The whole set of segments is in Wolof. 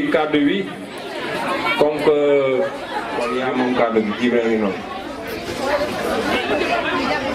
ci kàddu bi comme que kon yaa moom kàddu bi Djibril ngi noonu.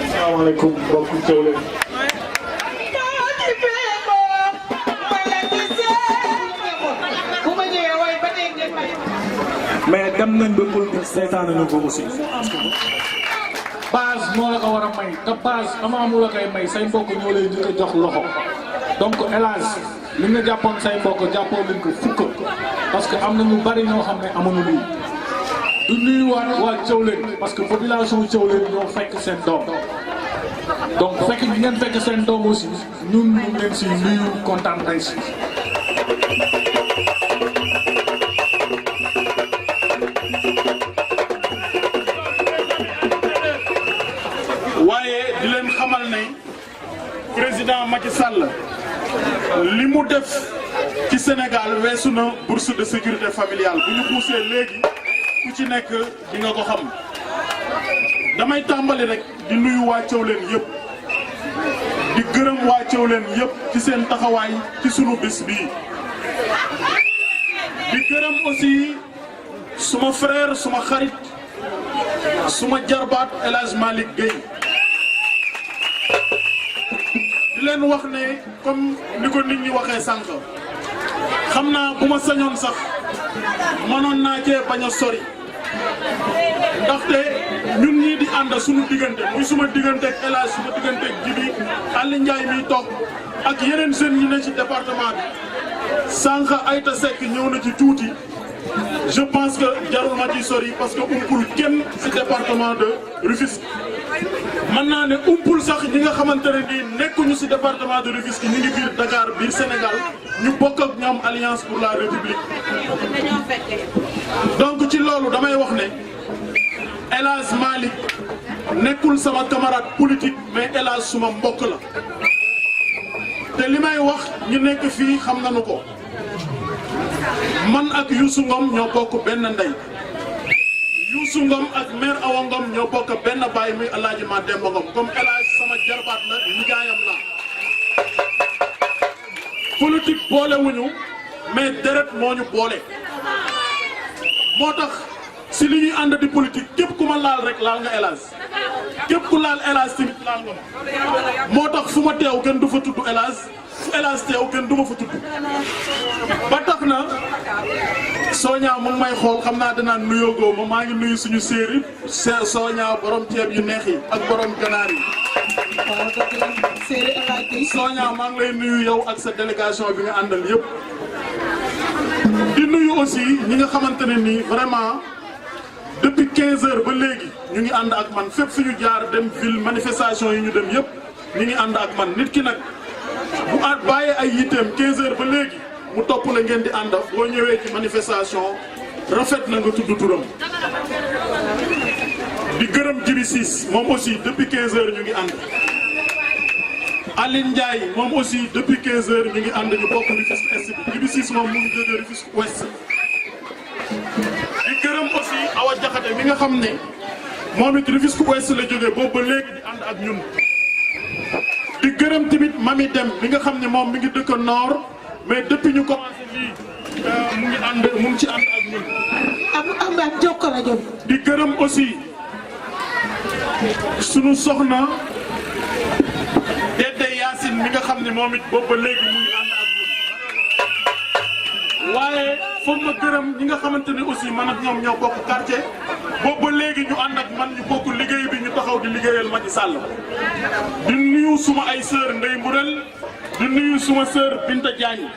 asalaamaaleykum mbokku Thiawlène. mais dem nañ ba politique seetaan nañu ko aussi. base moo la ko war a may te base avant mu la koy may say mbokk ñoo lay njëkk a jox loxo donc hélas li nga jàppoon say mbokk jàppoo leen ko fukk parce que am na ñu bari ñoo xam ne amuñu lii. du nuyuwaat waa Thiawlène parce que population Thiawlène ñoo fekk seen doom donc fekk bi ngeen fekk seen doom aussi ñun ñu leen si nuyu kontaan nañ si. waaye di leen xamal ne président Macky Sall li mu def ci Sénégal weesu na bourse de sécurité familiale bu ñu poussé léegi ku ci nekk di nga ko xam damay tàmbali rek di nuyu waa Thiawlène yëpp di gërëm waa Thiawlène yëpp ci seen taxawaay ci sunu bis bii di gërëm aussi suma frère suma xarit suma jarbaat El Hadj Malick Gueye di leen wax ne comme ni ko nit ñi waxee sànq xam naa bu ma sañoon sax mënoon naa cee bañ a sori ndaxte ñun ñii di ànd suñu diggante muy suma diggante ak El Hadj suma diggante ak Djibi Aliou Ndiaye miy toog ak yeneen jeunes yi ne ci département bi sànq Aïta Seck ñëw na ci tuuti je pense que jarul ma ci sori parce que umpul kenn ci département de Rufisque mën naa ne umpul sax ñi nga xamante ne nii nekkuñu ci département de Rufisque ñu ngi biir Dakar biir Sénégal ñu bokk ak ñoom Alliance pour la République donc ci loolu damay wax ne El Hadj Malick nekkul sama camarade politique mais El Hadj suma mbokk la te li may wax ñu nekk fii xam nañu ko man ak Youssou Ngom ñoo bokk benn ndey Youssou Ngom ak maire Awa Ngom ñoo bokk benn baay muy El Hadj Mademba Ngom comme El Hadj sama jarbaat la nijaayam la politique boolewuñu mais deret moo ñu boole moo tax si li ñuy ànd di politique képp ku ma laal rek laal nga El Hadj képp ku laal El Hadj tamit laal nga moo tax fu ma teew kenn du fa tudd El Hadj fu El Hadj teew kenn du ma fa tudd ba tax na Soña mu ngi may xool xam naa danaa nuyoo ma maa ngi nuyu suñu séeri Soña borom ceeb yu neex yi ak borom ganaar yi Soña maa ngi lay nuyu yow ak sa délégation bi nga àndal yëpp di nuyu aussi ñi nga xamante ne nii vraiment depuis 15 heures ba léegi ñu ngi ànd ak man fépp fi ñu jaar dem ville manifestation yi ñu dem yëpp ñu ngi ànd ak man nit ki nag bu bàyyee ay yitteem 15 heures ba léegi mu topp la ngeen di ànd boo ñëwee ci manifestation rafet na nga tudd turam di gërëm Djibi Ciss moom aussi depuis 15 heures ñu ngi ànd Aline Ndiaye moom aussi depuis 15 heures ñu ngi ànd ñu bokk Rufisque Est bi Djibi Ciss moom mu ngi jógee Rufisque Ouest di gërëm aussi Awa Diakhaté mi nga xam ne moom it Rufisque Ouest la jógee boobu ba léegi di ànd ak ñun di gërëm tamit Mami Dem mi nga xam ne moom mi ngi dëkk Nord mais depuis ñu commencé lii mu ngi ci ànd ak ñun. am ak jokko la jëm. di gërëm aussi sunu soxna Dédé Yacine mi nga xam ne moom it boobu ba léegi mu ngi ànd ak ñun waaye foog ma gërëm ñi nga xamante ne aussi man ak ñoom ñoo bokk quartier boobu ba léegi ñu ànd ak man ñu bokk liggéey bi ñu taxaw di liggéeyal Macky Sall di nuyu suma ay sœur Ndeye Mbourel di nuyu suma sœur Binta Diagne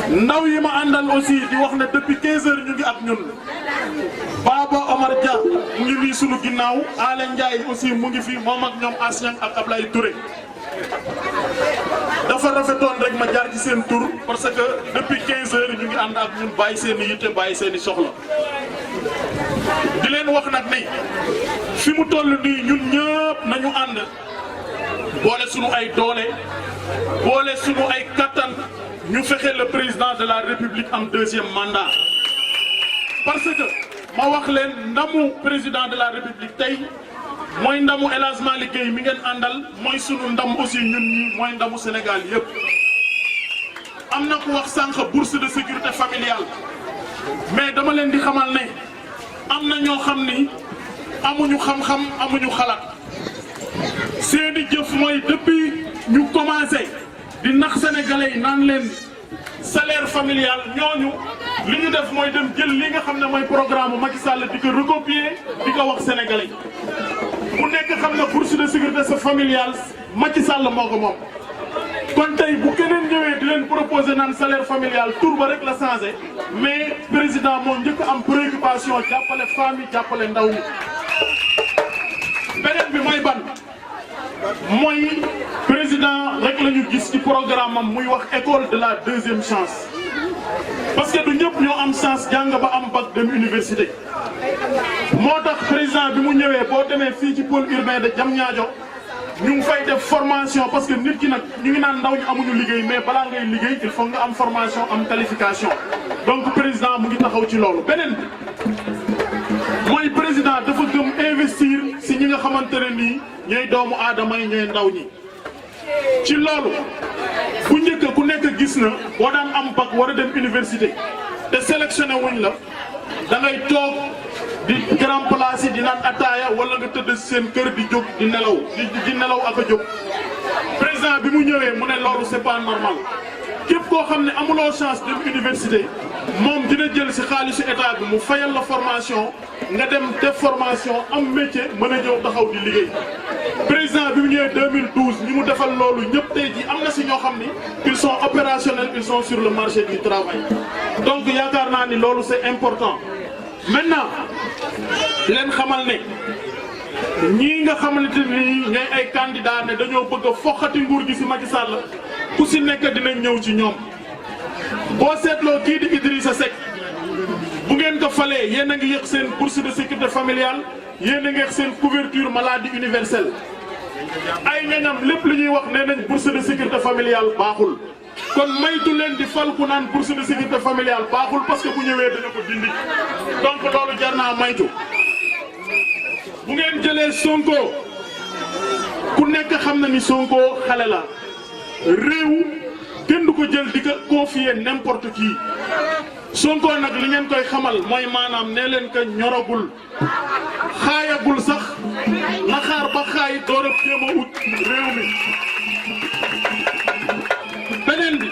ndaw yi ma àndal aussi di wax ne depuis 15 heures ñu ngi ak ñun Baba Omar Dia mu ngi nii sunu ginnaaw Alé Ndiaye aussi mu ngi fi moom ak ñoom Asiang ak Ablaye Touré dafa rafetoon rek ma jaar ci seen tur parce que depuis 15 heures ñu ngi ànd ak ñun bàyyi seen i yitte bàyyi seen i soxla di leen wax nag ne fi mu toll nii ñun ñëpp nañu ànd boole sunu ay doole boole sunu ay kattan ñu fexe le président de la république am deuxième mandat parce que ma wax leen ndamu président de la république tey mooy ndamu El Hadj Malick Gueye mi ngeen àndal mooy sunu ndam aussi ñun ñi mooy ndamu Sénégal yëpp am na ku wax sànq bourse de sécurité familiale mais dama leen di xamal ne am na ñoo xam ni amuñu xam-xam amuñu xalaat seeni jëf mooy depuis ñu commencé di nax sénégalais yi naan leen salaire familial ñooñu li ñu def mooy dem jël li nga xam ne mooy programme Macky Sall di ko recopier di ko wax sénégalais ku nekk xam na bourse de sécurité familiale Macky Sall moo ko moom. kon tey bu keneen ñëwee di leen proposer naan salaire familial tur ba rek la changé mais président moo njëkk am préoccupation jàppale famille jàppale ndaw ñi. beneen bi mooy ban mooy président rek la ñu gis ci programme am muy wax école de la deuxième chance parce que du ñëpp ñoo am chance jàng ba am bac dem université. moo tax président bi mu ñëwee boo demee fii ci pôle urbain de Diamniadio ñu ngi fay def formation parce que nit ki nag ñu ngi naan ndaw ñu amuñu liggéey mais balaa ngay liggéey il faut nga am formation am qualification donc président mu ngi taxaw ci loolu. beneen bi mooy président dafa gëm investir si ñi nga xamante ne nii ñooy doomu aadama yi ñooy ndaw ñi. ci loolu bu njëkk ku nekk gis na boo daan am bac war a dem université te sélectionné wuñ la da ngay toog di grand place yi di naan ataaya wala nga tëdd seen kër di jóg di nelaw di nelaw ak a jóg. président bi mu ñëwee mu ne loolu c'est pas normal képp koo xam ne amuloo chance dem université moom dina jël si xaalisu état bi mu fayal la formation nga dem def formation am métier mën a ñëw taxaw di liggéey. président bi mu ñëwee 2012 ñi mu defal loolu ñëpp tey jii am na si ñoo xam ni ils sont opérationnels ils sont sur le marché du travail donc yaakaar naa ni loolu c'est important. maintenant leen xamal ne ñii nga xamante ni ñooy ay candidats ne dañoo bëgg a foqati nguur gi si Macky Sall ku si nekk dinañ ñëw ci ñoom boo seetloo kii di Idrissa Seck bu ngeen ko falee yéen a ngi yëg seen bourse de sécurité familiale yéen a ngi yëg seen couverture maladie universelle ay ñañam lépp li ñuy wax nee nañ bourse de sécurité familiale baaxul kon maytu leen di fal ku naan bourse de sécurité familiale baaxul parce que bu ñëwee dana ko dindi donc loolu jar naa maytu. bu ngeen jëlee Sonko ku nekk xam na ni Sonko xale la réew kenn du ko jël di ko confier n'importe qui Sonko nag li ngeen koy xamal mooy maanaam nee leen ko ñoragul xaayagul sax na xaar ba xaay door a jéem a ut réew mi. beneen bi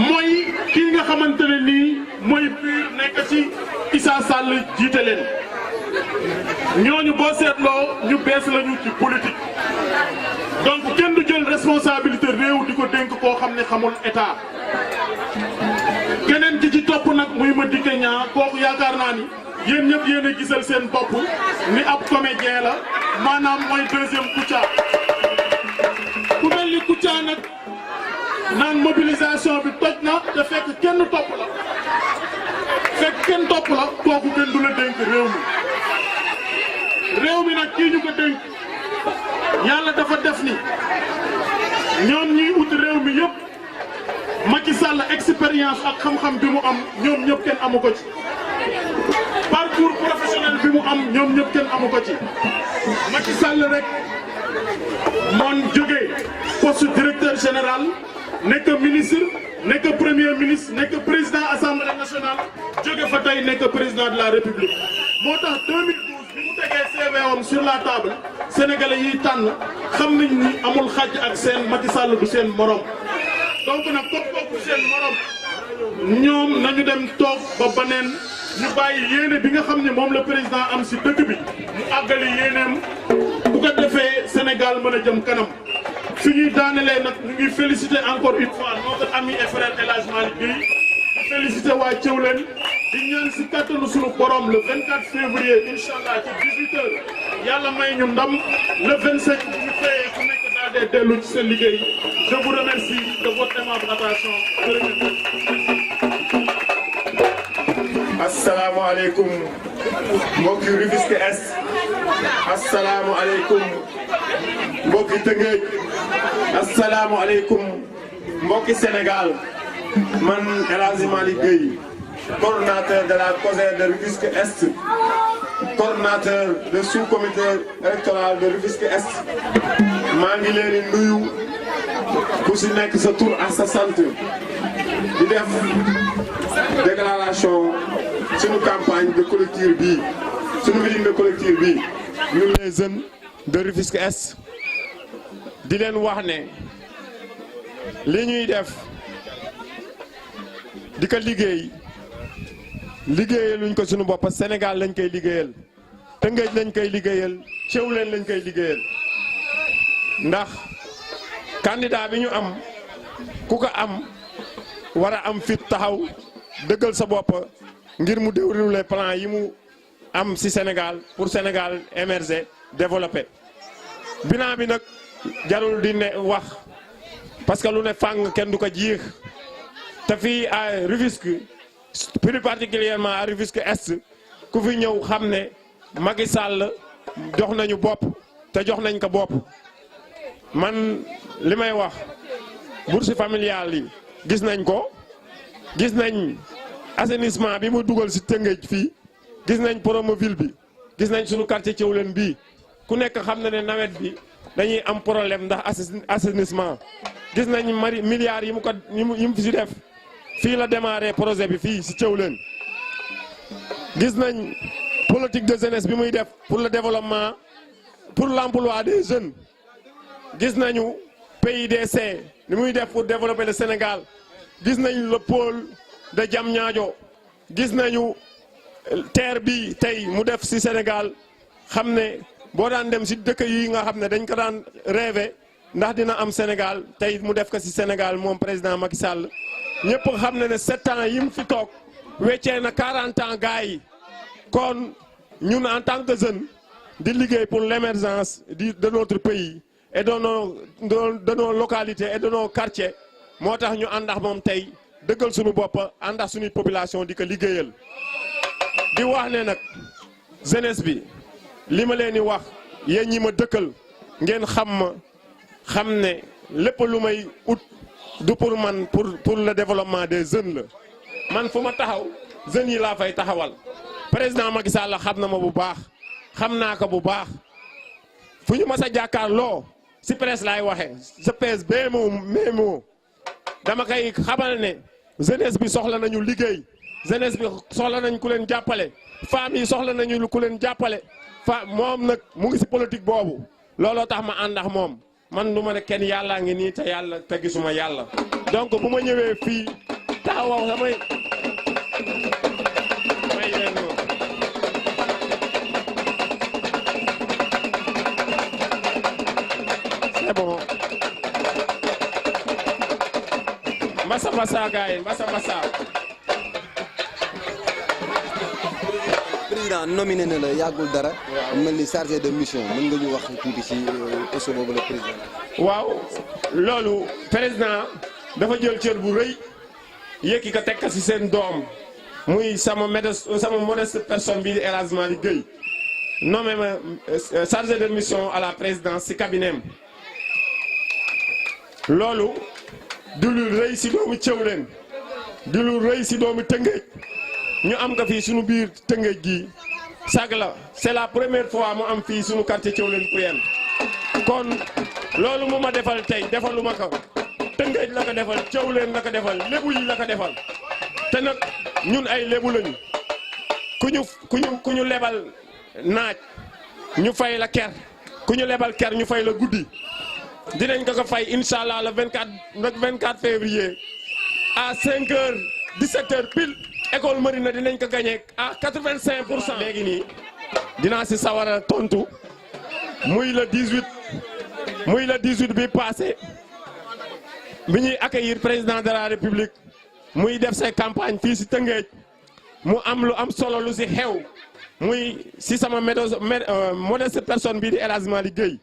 mooy kii nga xamante ne nii mooy PUR nekk ci Issa Sall jiite leen ñooñu boo seetloo ñu bees lañu ci politique donc kenn du jël responsabilité réew di ko dénk koo xam ne xamul état. keneen ki ci topp nag muy Madické Niang kooku yaakaar naa ni yéen ñëpp yéen a gisal seen bopp ni ab comédien la maanaam mooy deuxième Kouthia ku mel ni Kouthia nag naan mobilisation bi toj na te fekk kenn topp la kooku kenn du la dénk réew mi nag kii ñu ko dénk yàlla dafa def ni ñoom ñiy ut réew mi yëpp Macky Sall expérience ak xam-xam bi mu am ñoom ñëpp kenn amu ko ci parcours professionnel bi mu am ñoom ñëpp kenn amu ko ci Macky Sall rek moon jógee poste directeur général nekk ministre nekk premier ministre nekk président assemblée nationale jóge fa tey nekk président de la république moo tax 2012 bi mu tegee CV am sur la table sénégalais yiy tànn xam nañ ni amul xaj ak seen Macky Sall du seen morom donc nag comme kooku seen morom ñoom nañu dem toog ba baneen ñu bàyyi yéene bi nga xam ne moom la président am si dëkk bi mu àggali yéeneem bu ko defee Sénégal mën a jëm kanam fi ñuy daanelee nag ñu ngi féliciter encore une fois notre ami et frère El Hadj Malick Gueye di féliciter waa Thiawlène di ñaan si kattanu sunu borom le 24 février incha allah ci 18h yàlla may ñu ndam le 25 bu ñu xëyee ku nekk daal dee dellu ci seen liggéey je vous remercie de votre aimable attention. asalaamaaleykum mbokki Rufisque Est asalaamaaleykum mbokki Tëngéej asalaamaaleykum mbokki Sénégal man El Hadj Malick Gueye coordonnateur de la COJER de Rufisque Est coordonnateur de sous-comité électoral de Rufisque Est maa ngi leen di nuyu ku si nekk sa tur ak sa sant di def déclaration suñu campagne de collectif bii suñu meeting de collectif bii ñun les jeunes de Rufisque Est di leen wax ne li ñuy def di ko liggéeyaluñ ko suñu bopp Sénégal lañ koy liggéeyal Tëngéej lañ koy liggéeyal Thiawlène lañ koy liggéeyal ndax candidat bi ñu am ku ko am war a am fit taxaw dëggal sa bopp ngir mu dérouler plan yi mu am ci Sénégal pour Sénégal émerger développer bilan bi nag jarul di ne wax parce que lu ne fàng kenn du ko jiix te fii à Rufisque plus particulièrement à Rufisque Est ku fi ñëw xam ne Macky Sall jox nañu bopp te jox nañ ko bopp man li may wax bourse familiale yi gis nañ ko gis nañ assainissement bi mu dugal ci Tëngéej fii gis nañ Promoville bi gis nañ suñu quartier Thiawlène bii ku nekk xam na ne nawet bi dañuy am problème ndax assainissement gis nañ milliards yi mu fi ci def fii la démarré projet bi fii ci Thiawlène gis nañ politique de jeunesse bi muy def pour le développement pour l'emploi des jeunes gis nañu PIDC li muy def pour développer le Sénégal gis nañ le pôle de Diamniadio gis nañu terre bi tey mu def ci Sénégal xam ne boo daan dem ci dëkk yi nga xam ne dañ ko daan rêver ndax dina am Sénégal tey mu def ko ci Sénégal moom président Macky Sall ñëpp xam ne 7 ans yi mu fi toog weccee na 40 ans gars yi kon ñun en tant que jeune di liggéey pour l'émergence de notre pays et de nos localités et de nos quartiers moo tax ñu àndax moom tey dëggal suñu bopp àndax suñuy population di ko liggéeyal di wax ne nag jeunesse bi li ma leen di wax yéen ñi ma dëkkal ngeen xam ne lépp lu may ut du pour man pour le développement des jeunes la man fu ma taxaw jeunes yi laa fay taxawal président Macky Sall xam na ma bu baax xam naa ko bu baax fu ñu mas a jàkkaarloo ci presse laay waxee je pèse mes mots dama koy xamal ne jeunesse bi soxla nañu liggéey jeunesse bi soxla nañ ku leen jàppale femmes yi soxla nañu ku leen jàppale moom nag mu ngi ci politique boobu looloo tax ma ànd ak moom man du ma ne kenn yàllaa ngi nii te yàlla te gisuma yàlla donc bu ma ñëwee fii taxaw samay c'est bon mbasa gars yi mbasa président nominé na la yàggul dara. mel ni chargé de mission mën nga ñu wax tuuti ci poste boobu la président. waaw loolu président dafa jël cër bu rëy yëkki ko teg ko ci seen doom muy sama modeste personne bi di El Hadj Malick Gueye nommé ma chargé de mission à la présidence ci cabinet am loolu du lu rëy ci doomu Thiawlène du lu rëy ci doomu Tëngéej ñu am ko fii suñu biir Tëngéej gi sag la c'est la première fois mu am fii suñu quartier Thiawlène Pouyen kon loolu mu ma defal tey defaluma ko Tëngéej la ko defal Thiawlène la ko defal lébu yi la ko defal te nag ñun ay lébu lañu ku ñu lebal naaj ñu fay la ker ku ñu lebal ker ñu fay la guddi dinañ ko fay incha allah le 24 février à 5h 17h pile école Marina dinañ ko gagné à 85%. léegi nii dinaa si sawar a tontu muy le 18 bi passé bi ñuy accueillir président de la république muy def ses campagnes fii si Tëngéej mu am lu am solo lu si xew muy si sama modeste personne bii di El Hadj Malick Gueye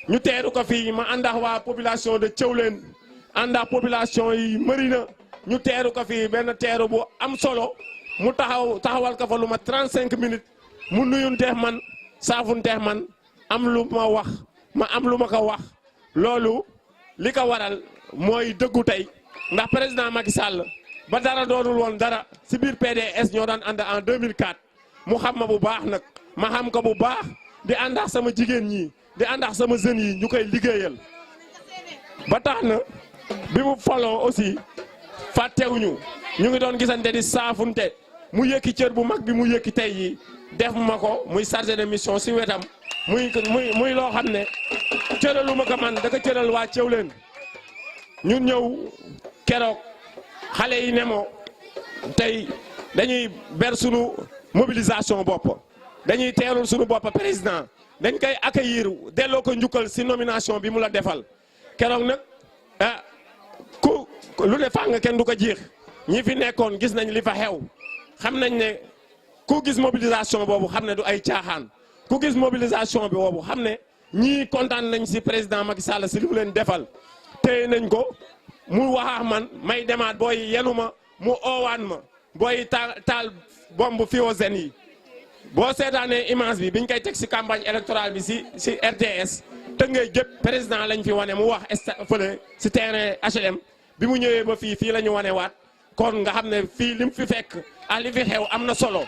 ñu teeru ko fii ma àndax waa population de Thiawlène àndax population yi Marina ñu teeru ko fii benn teeru bu am solo mu taxawal ko fa lu ma 35 minutes mu nuyunteex man saafunteex man am lu ma wax ma am lu ma ko wax loolu li ko waral mooy dëggu tey ndax président Macky Sall ba dara doonul woon dara si biir PDS ñoo daan ànd en 2004 mu xam ma bu baax nag ma xam ko bu baax di àndax sama jigéen ñi di àndax sama jeunes yi ñu koy liggéeyal ba tax na bi mu foloo aussi fàttewuñu ñu ngi doon gisante di saafunte mu yëkki cër bu mag bi mu yëkki tey yi def ma ko muy chargé de mission si wetam muy loo xam ne cëralu ma ko man da ko cëral waa Thiawlène ñun ñëw keroog xale yi ne moo tey dañuy ber sunu mobilisation bopp dañuy teerul sunu bopp président dañ koy accueillir delloo ko njukkal si nomination bi mu la defal keroog nag ku lu ne fàng kenn du ko jiix ñi fi nekkoon gis nañ li fa xew xam nañ ne ku gis mobilisation boobu xam ne du ay caaxaan ku gis mobilisation bi boobu xam ne ñii kontaan nañ si président Macky Sall si li mu leen defal téye nañ ko mu waxaax man may demaat booy yenu ma mu oowaan ma booy taal bombe fumigène yi boo seetaanee image bi biñ koy teg si campagne électorale bi si RTS Tëngéej gépp président lañ fi wane mu wax fële si terrain HLM bi mu ñëwee ba fii la ñu wane waat kon nga xam ne fii li mu fi fekk li fi xew am na solo